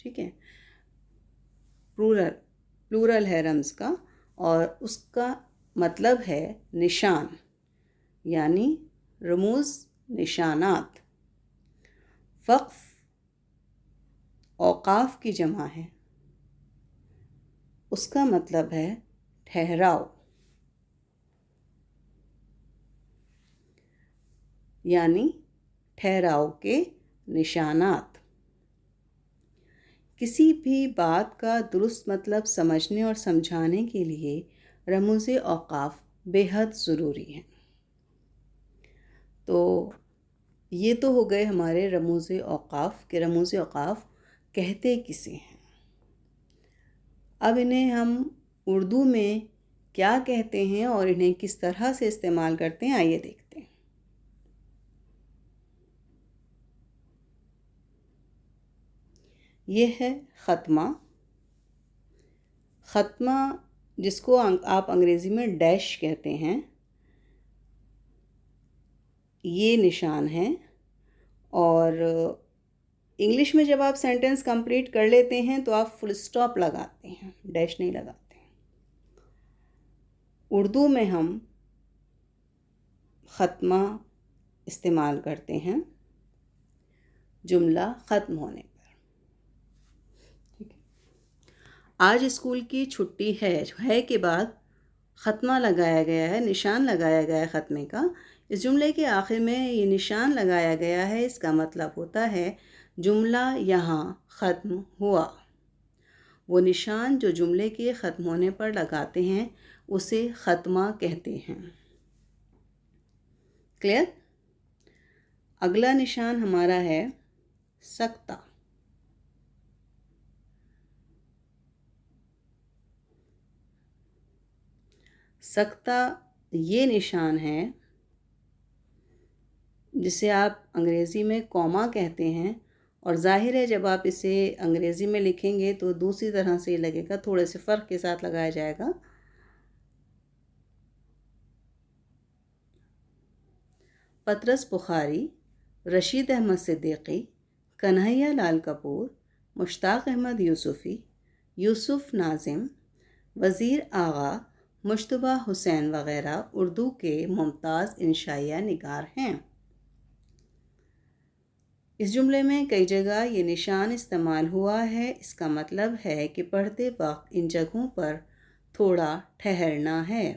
ٹھیک ہے، پلورل ہے رمز کا، اور اس کا مطلب ہے نشان، یعنی رموز، نشانات۔ وقف اوقاف کی جمع ہے، اس کا مطلب ہے ٹھہراؤ، یعنی ٹھہراؤ کے نشانات۔ کسی بھی بات کا درست مطلب سمجھنے اور سمجھانے کے لیے رموز اوقاف بے حد ضروری ہیں۔ تو یہ تو ہو گئے ہمارے رموز اوقاف کہ رموز اوقاف کہتے کسے ہیں۔ اب انہیں ہم اردو میں کیا کہتے ہیں اور انہیں کس طرح سے استعمال کرتے ہیں، آئیے دیکھتے ہیں۔ یہ ہے ختمہ۔ ختمہ جس کو آپ انگریزی میں ڈیش کہتے ہیں، یہ نشان ہے، اور انگلش میں جب آپ سینٹنس کمپلیٹ کر لیتے ہیں تو آپ فل اسٹاپ لگاتے ہیں، ڈیش نہیں لگاتے ہیں۔ اردو میں ہم ختمہ استعمال کرتے ہیں جملہ ختم ہونے پر۔ ٹھیک ہے، آج اسکول کی چھٹی ہے کے بعد ختمہ لگایا گیا ہے، نشان لگایا گیا ہے ختمے کا۔ اس جملے کے آخر میں یہ نشان لگایا گیا ہے، اس کا مطلب ہوتا ہے جملہ یہاں ختم ہوا۔ وہ نشان جو جملے کے ختم ہونے پر لگاتے ہیں اسے ختمہ کہتے ہیں۔ کلیئر؟ اگلا نشان ہمارا ہے سکتہ۔ سکتہ یہ نشان ہے جسے آپ انگریزی میں کوما کہتے ہیں، اور ظاہر ہے جب آپ اسے انگریزی میں لکھیں گے تو دوسری طرح سے لگے گا، تھوڑے سے فرق کے ساتھ لگایا جائے گا۔ پطرس بخاری، رشید احمد صدیقی، کنہیا لال کپور، مشتاق احمد یوسفی، یوسف ناظم، وزیر آغا، مجتبیٰ حسین وغیرہ اردو کے ممتاز انشائیہ نگار ہیں۔ اس جملے میں کئی جگہ یہ نشان استعمال ہوا ہے، اس کا مطلب ہے کہ پڑھتے وقت ان جگہوں پر تھوڑا ٹھہرنا ہے۔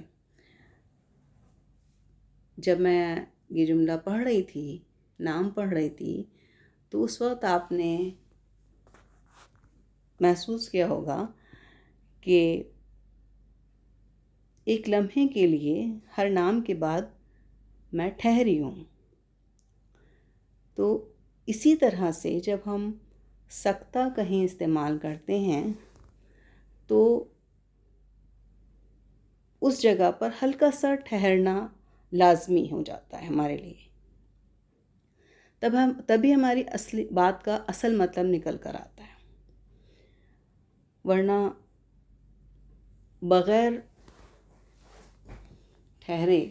جب میں یہ جملہ پڑھ رہی تھی، نام پڑھ رہی تھی، تو اس وقت آپ نے محسوس کیا ہوگا کہ ایک لمحے کے لیے ہر نام کے بعد میں ٹھہری ہوں۔ تو اسی طرح سے جب ہم سکتہ کہیں استعمال کرتے ہیں تو اس جگہ پر ہلکا سا ٹھہرنا لازمی ہو جاتا ہے ہمارے لیے، تبھی ہماری اصلی بات کا اصل مطلب نکل کر آتا ہے، ورنہ بغیر ٹھہرے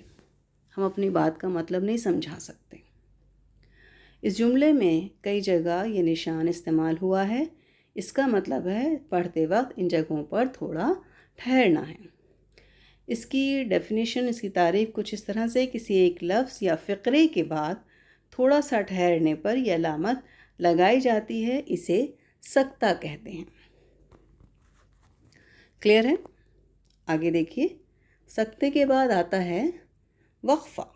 ہم اپنی بات کا مطلب نہیں سمجھا سکتے۔ اس جملے میں کئی جگہ یہ نشان استعمال ہوا ہے، اس کا مطلب ہے پڑھتے وقت ان جگہوں پر تھوڑا ٹھہرنا ہے۔ اس کی ڈیفینیشن، اس کی تعریف کچھ اس طرح سے، کسی ایک لفظ یا فقرے کے بعد تھوڑا سا ٹھہرنے پر یہ علامت لگائی جاتی ہے، اسے سکتہ کہتے ہیں۔ کلیئر ہے؟ آگے دیکھیے، سکتے کے بعد آتا ہے وقفہ۔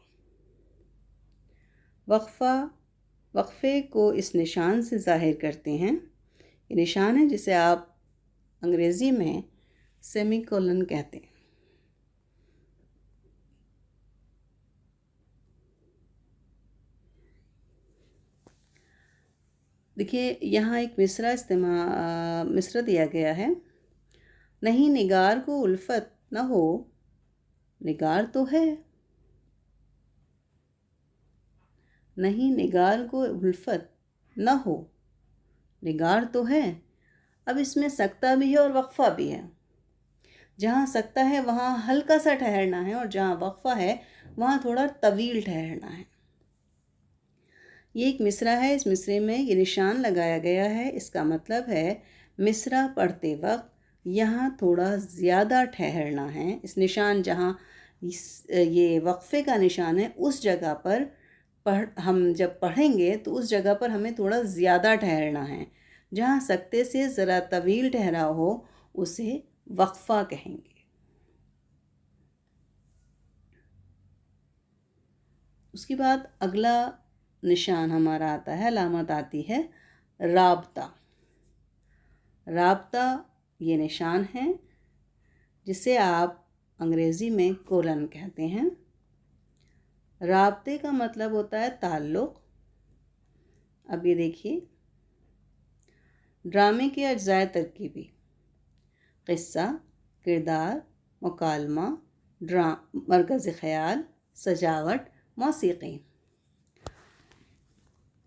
وقفے کو اس نشان سے ظاہر کرتے ہیں، یہ نشان ہے جسے آپ انگریزی میں سیمی کولن کہتے ہیں۔ دیکھیے یہاں ایک مصرع دیا گیا ہے، نہیں نگار کو الفت نہ ہو، نگار تو ہے، نہیں نگار کو الفت نہ ہو، نگار تو ہے۔ اب اس میں سکتہ بھی ہے اور وقفہ بھی ہے۔ جہاں سکتہ ہے وہاں ہلکا سا ٹھہرنا ہے، اور جہاں وقفہ ہے وہاں تھوڑا طویل ٹھہرنا ہے۔ یہ ایک مصرع ہے، اس مصرعے میں یہ نشان لگایا گیا ہے، اس کا مطلب ہے مصرع پڑھتے وقت یہاں تھوڑا زیادہ ٹھہرنا ہے۔ اس نشان جہاں یہ وقفے کا نشان ہے اس جگہ پر ہم جب پڑھیں گے تو اس جگہ پر ہمیں تھوڑا زیادہ ٹھہرنا ہے۔ جہاں سکتے سے ذرا طویل ٹھہراؤ ہو اسے وقفہ کہیں گے۔ اس کے بعد اگلا نشان ہمارا آتا ہے، علامت آتی ہے رابطہ۔ رابطہ یہ نشان ہے جسے آپ انگریزی میں کولن کہتے ہیں۔ رابطے کا مطلب ہوتا ہے تعلق۔ اب یہ دیکھیے، ڈرامے کے اجزائے ترکیبی: قصہ، کردار، مکالمہ، مرکز خیال، سجاوٹ، موسیقی۔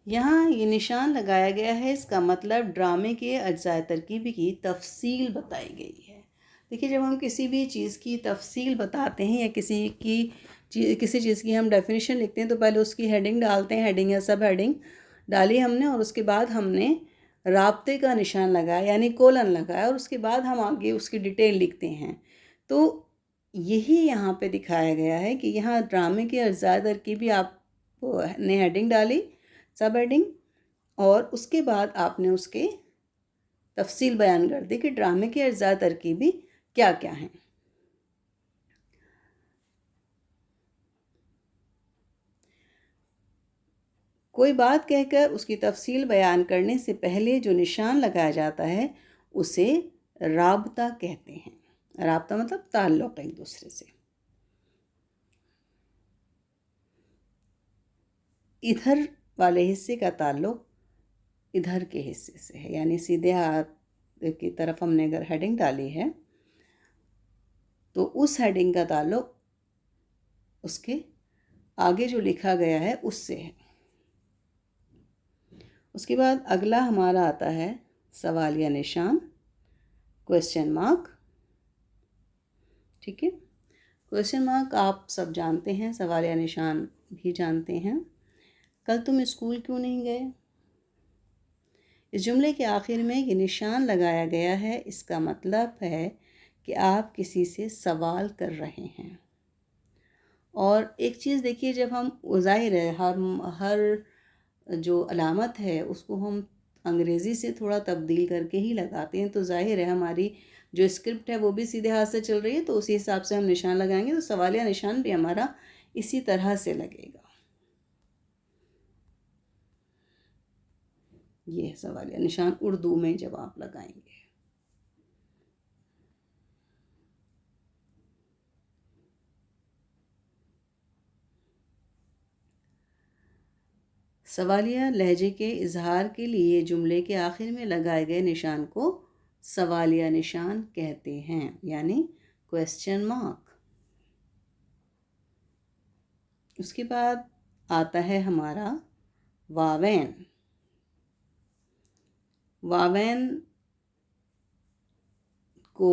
یہاں یہ نشان لگایا گیا ہے، اس کا مطلب ڈرامے کے اجزائے ترکیبی کی تفصیل بتائی گئی ہے۔ دیکھیے، جب ہم کسی بھی چیز کی تفصیل بتاتے ہیں یا کسی چیز کی ہم ڈیفینیشن لکھتے ہیں تو پہلے اس کی ہیڈنگ ڈالتے ہیں، ہیڈنگ یا سب ہیڈنگ ڈالی ہم نے، اور اس کے بعد ہم نے رابطے کا نشان لگایا یعنی کولن لگایا، اور اس کے بعد ہم آگے اس کی ڈیٹیل لکھتے ہیں۔ تو یہی یہاں پہ دکھایا گیا ہے کہ یہاں ڈرامے کے اجزائے ترکیبی آپ نے ہیڈنگ ڈالی، سب ہیڈنگ، اور اس کے بعد آپ نے اس کے تفصیل بیان کر دی کہ ڈرامے کے اجزاء ترکیبی کیا کیا ہیں۔ کوئی بات کہہ کر اس کی تفصیل بیان کرنے سے پہلے جو نشان لگایا جاتا ہے اسے رابطہ کہتے ہیں۔ رابطہ مطلب تعلق ایک دوسرے سے۔ ادھر والے حصے کا تعلق ادھر کے حصے سے ہے، یعنی سیدھے ہاتھ کی طرف ہم نے اگر ہیڈنگ ڈالی ہے تو اس ہیڈنگ کا تعلق اس کے آگے جو لکھا گیا ہے اس سے ہے۔ اس کے بعد اگلا ہمارا آتا ہے سوالیہ نشان، کویسچن مارک۔ ٹھیک ہے، کویسچن مارک آپ سب جانتے ہیں، سوالیہ نشان بھی جانتے ہیں۔ کل تم اسکول کیوں نہیں گئے؟ اس جملے کے آخر میں یہ نشان لگایا گیا ہے، اس کا مطلب ہے کہ آپ کسی سے سوال کر رہے ہیں۔ اور ایک چیز دیکھیے، جب ہم ظاہر ہے ہر جو علامت ہے اس کو ہم انگریزی سے تھوڑا تبدیل کر کے ہی لگاتے ہیں، تو ظاہر ہے ہماری جو اسکرپٹ ہے وہ بھی سیدھے ہاتھ سے چل رہی ہے، تو اسی حساب سے ہم نشان لگائیں گے، تو سوالیہ نشان بھی ہمارا اسی طرح سے لگے گا۔ یہ سوالیہ نشان اردو میں جب آپ لگائیں گے۔ سوالیہ لہجے کے اظہار کے لیے جملے کے آخر میں لگائے گئے نشان کو سوالیہ نشان کہتے ہیں، یعنی کویسچن مارک۔ اس کے بعد آتا ہے ہمارا واوین۔ واوین کو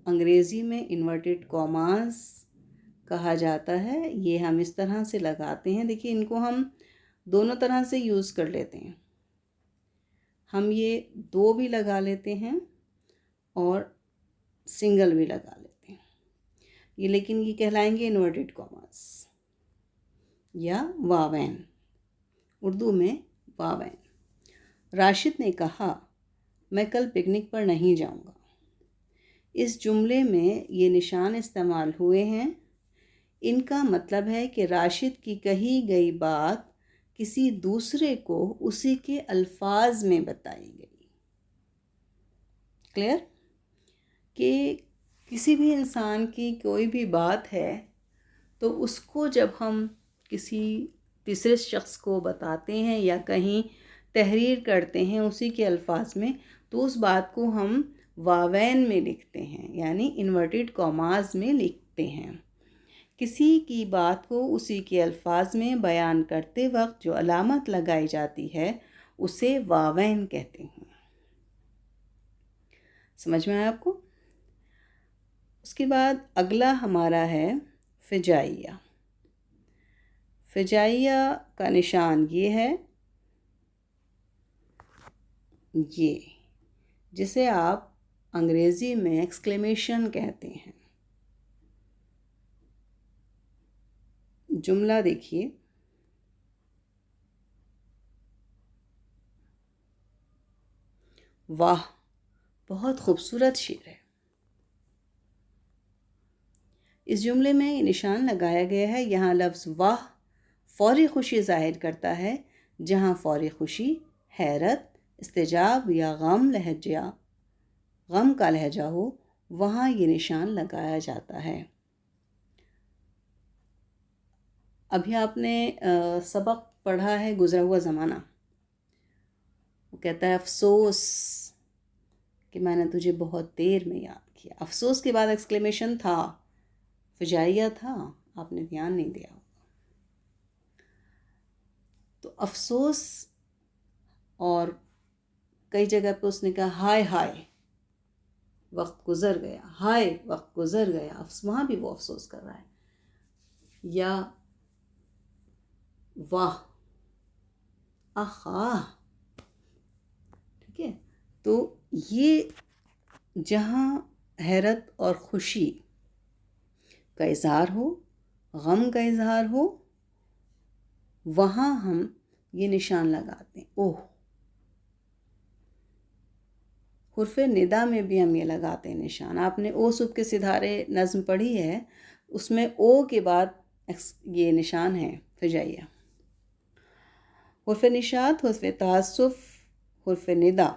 انگریزی میں انورٹڈ کاماز کہا جاتا ہے۔ یہ ہم اس طرح سے لگاتے ہیں، دیکھیے ان کو ہم دونوں طرح سے یوز کر لیتے ہیں۔ ہم یہ دو بھی لگا لیتے ہیں اور سنگل بھی لگا لیتے ہیں، یہ لیکن یہ کہلائیں گے انورٹڈ کاماز یا واوین، اردو میں واوین۔ راشد نے کہا میں کل پکنک پر نہیں جاؤں گا۔ اس جملے میں یہ نشان استعمال ہوئے ہیں، ان کا مطلب ہے کہ راشد کی کہی گئی بات کسی دوسرے کو اسی کے الفاظ میں بتائی گئی۔ کلیئر؟ کہ کسی بھی انسان کی کوئی بھی بات ہے تو اس کو جب ہم کسی تیسرے شخص کو بتاتے ہیں یا کہیں تحریر کرتے ہیں اسی کے الفاظ میں، تو اس بات کو ہم واوین میں لکھتے ہیں، یعنی انورٹڈ کاماز میں لکھتے ہیں۔ کسی کی بات کو اسی کے الفاظ میں بیان کرتے وقت جو علامت لگائی جاتی ہے اسے واوین کہتے ہیں۔ سمجھ میں آیا آپ کو؟ اس کے بعد اگلا ہمارا ہے فجائیہ۔ فجائیہ کا نشان یہ ہے یہ جسے آپ انگریزی میں ایکسکلیمیشن کہتے ہیں. جملہ دیکھیے. واہ، بہت خوبصورت شعر ہے. اس جملے میں یہ نشان لگایا گیا ہے. یہاں لفظ واہ فوری خوشی ظاہر کرتا ہے. جہاں فوری خوشی، حیرت، استعجاب یا غم کا لہجہ ہو، وہاں یہ نشان لگایا جاتا ہے. ابھی آپ نے سبق پڑھا ہے گزرا ہوا زمانہ. وہ کہتا ہے افسوس کہ میں نے تجھے بہت دیر میں یاد کیا. افسوس کے بعد ایکسکلیمیشن تھا، فجائیہ تھا، آپ نے دھیان نہیں دیا. تو افسوس، اور کئی جگہ پہ اس نے کہا ہائے ہائے وقت گزر گیا، ہائے وقت گزر گیا. وہاں بھی وہ افسوس کر رہا ہے. یا واہ، آہا. ٹھیک ہے. تو یہ جہاں حیرت اور خوشی کا اظہار ہو، غم کا اظہار ہو، وہاں ہم یہ نشان لگاتے ہیں. اوہ. حرف ندا میں بھی ہم یہ لگاتے ہیں نشان. آپ نے او صبح کے ستارے نظم پڑھی ہے، اس میں او کے بعد یہ نشان ہے فجائیہ. حرف نشاد، حرف تعسف، حرف ندا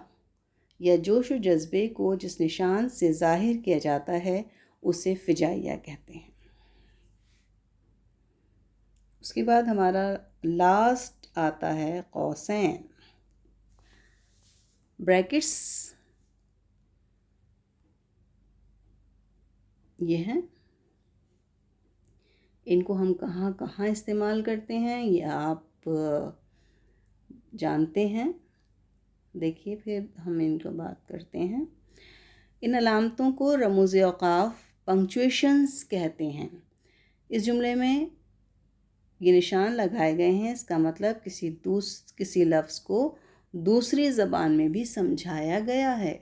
یا جوش و جذبے کو جس نشان سے ظاہر کیا جاتا ہے اسے فجائیہ کہتے ہیں. اس کے بعد ہمارا لاسٹ آتا ہے قوسین. بریکٹس یہ ہیں. ان کو ہم کہاں کہاں استعمال کرتے ہیں یہ آپ جانتے ہیں. دیکھیے پھر ہم ان کو بات کرتے ہیں. ان علامتوں کو رموز اوقاف، پنکچویشنز کہتے ہیں. اس جملے میں یہ نشان لگائے گئے ہیں. اس کا مطلب کسی لفظ کو دوسری زبان میں بھی سمجھایا گیا ہے.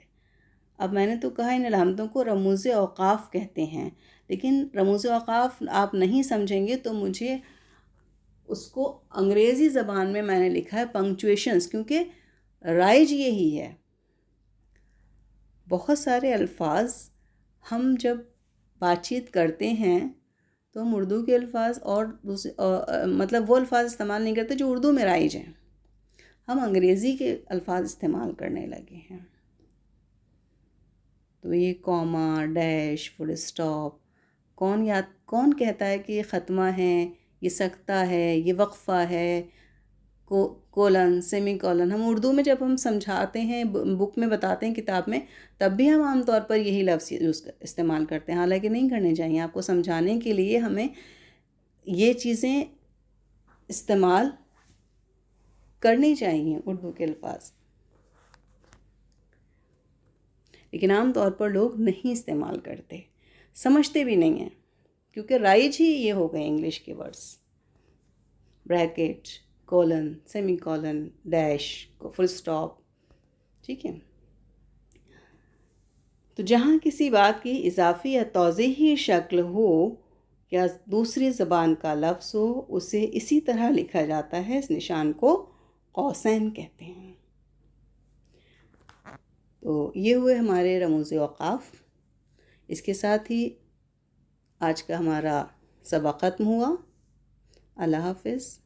اب میں نے تو کہا ان علامتوں کو رموز اوقاف کہتے ہیں، لیکن رموز اوقاف آپ نہیں سمجھیں گے تو مجھے اس کو انگریزی زبان میں نے لکھا ہے پنکچویشنز، کیونکہ رائج یہی ہے. بہت سارے الفاظ ہم جب بات چیت کرتے ہیں تو ہم اردو کے الفاظ اور مطلب وہ الفاظ استعمال نہیں کرتے جو اردو میں رائج ہیں. ہم انگریزی کے الفاظ استعمال کرنے لگے ہیں. تو یہ کوما، ڈیش، فل اسٹاپ، کون کہتا ہے کہ یہ ختمہ ہے، یہ سکتہ ہے، یہ وقفہ ہے، کولن، سیمی کولن. ہم اردو میں جب ہم سمجھاتے ہیں، بک میں بتاتے ہیں، کتاب میں، تب بھی ہم عام طور پر یہی لفظ استعمال کرتے ہیں. حالانکہ نہیں کرنے چاہیے. آپ کو سمجھانے کے لیے ہمیں یہ چیزیں استعمال کرنی چاہیے اردو کے الفاظ، لیکن عام طور پر لوگ نہیں استعمال کرتے، سمجھتے بھی نہیں ہیں، کیونکہ رائج ہی یہ ہو گئے انگلش کے words. Bracket, colon, semicolon, dash, full stop. ٹھیک ہے. تو جہاں کسی بات کی اضافی یا توضیحی شکل ہو یا دوسری زبان کا لفظ ہو، اسے اسی طرح لکھا جاتا ہے. اس نشان کو قوسین کہتے ہیں. تو یہ ہوئے ہمارے رموز اوقاف. اس کے ساتھ ہی آج کا ہمارا سبق ختم ہوا. اللہ حافظ.